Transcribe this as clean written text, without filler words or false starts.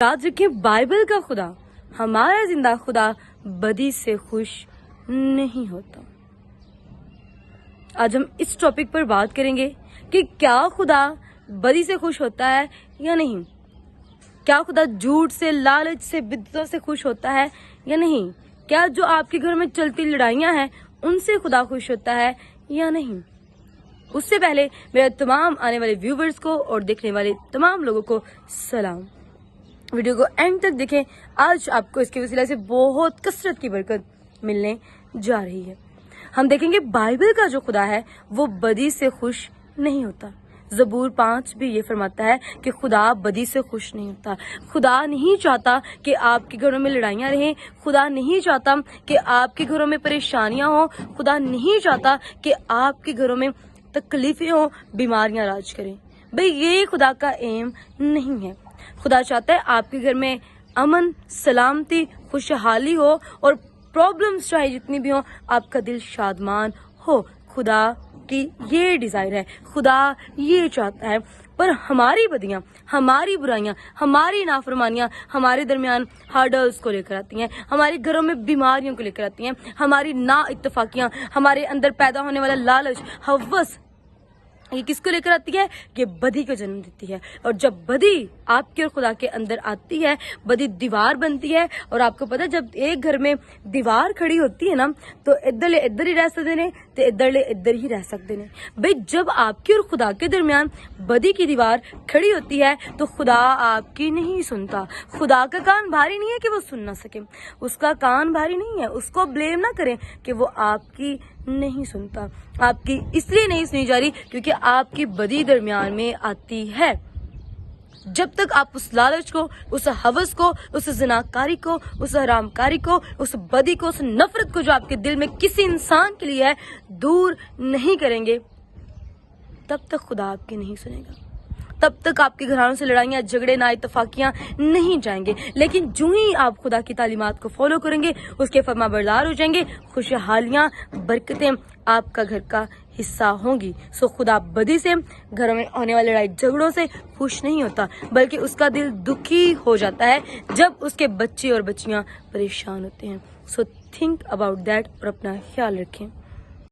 याद रखें, बाइबल का खुदा, हमारा जिंदा खुदा बदी से खुश नहीं होता। आज हम इस टॉपिक पर बात करेंगे कि क्या खुदा बदी से खुश होता है या नहीं। क्या खुदा झूठ से, लालच से, बिद्दतों से खुश होता है या नहीं। क्या जो आपके घर में चलती लड़ाइयां हैं उनसे खुदा खुश होता है या नहीं। उससे पहले मेरे तमाम आने वाले व्यूवर्स को और देखने वाले तमाम लोगों को सलाम। वीडियो को एंड तक देखें, आज आपको इसके वसीले से बहुत कसरत की बरकत मिलने जा रही है। हम देखेंगे बाइबल का जो खुदा है वो बदी से खुश नहीं होता। ज़बूर 5 भी ये फरमाता है कि खुदा बदी से खुश नहीं होता। खुदा नहीं चाहता कि आपके घरों में लड़ाइयाँ रहें। खुदा नहीं चाहता कि आपके घरों में परेशानियां हो। खुदा नहीं चाहता कि आपके घरों में तकलीफें हो, बीमारियां राज करें। भाई, ये खुदा का एम नहीं है। खुदा चाहता है आपके घर में अमन, सलामती, खुशहाली हो और प्रॉब्लम्स चाहे जितनी भी हो, आपका दिल शादमान हो। खुदा की ये डिजायर है, खुदा ये चाहता है। पर हमारी बदियां, हमारी बुराइयां, हमारी नाफरमानियां हमारे दरमियान हर्डल्स को लेकर आती हैं, हमारे घरों में बीमारियों को लेकर आती हैं। हमारी ना इत्तेफाकियां, हमारे अंदर पैदा होने वाला लालच, हवस, ये किसको लेकर आती है? ये बदी को जन्म देती है। और जब बदी आपके और खुदा के अंदर आती है, बदी दीवार बनती है। और आपको पता है, जब एक घर में दीवार खड़ी होती है ना, तो इधर ही रह सकते ने, तो इधर ही रह सकते ने। भाई, जब आपके और खुदा के दरमियान बदी की दीवार खड़ी होती है तो खुदा आपकी नहीं सुनता। खुदा का कान भारी नहीं है कि वो सुन ना सके, उसका कान भारी नहीं है। उसको ब्लेम ना करें कि वो आपकी नहीं सुनता। आपकी इसलिए नहीं सुनी जा रही क्योंकि आपकी बदी दरमियान में आती है। जब तक आप उस लालच को, उस हवस को, उस ज़िनाकारी को, उस हरामकारी को, उस बदी को, उस नफरत को जो आपके दिल में किसी इंसान के लिए है, दूर नहीं करेंगे, तब तक खुदा आपकी नहीं सुनेगा। तब तक आपके घरानों से लड़ाइयां, झगड़े, ना इत्तेफाकियां नहीं जाएंगे। लेकिन जो ही आप खुदा की तालीमात को फॉलो करेंगे, उसके फरमाबरदार हो जाएंगे, खुशहालियां, बरकतें आपका घर का हिस्सा होंगी। सो खुदा बदी से, घरों में होने वाली लड़ाई झगड़ों से खुश नहीं होता, बल्कि उसका दिल दुखी हो जाता है जब उसके बच्चे और बच्चियां परेशान होते हैं। सो थिंक अबाउट दैट और अपना ख्याल रखें।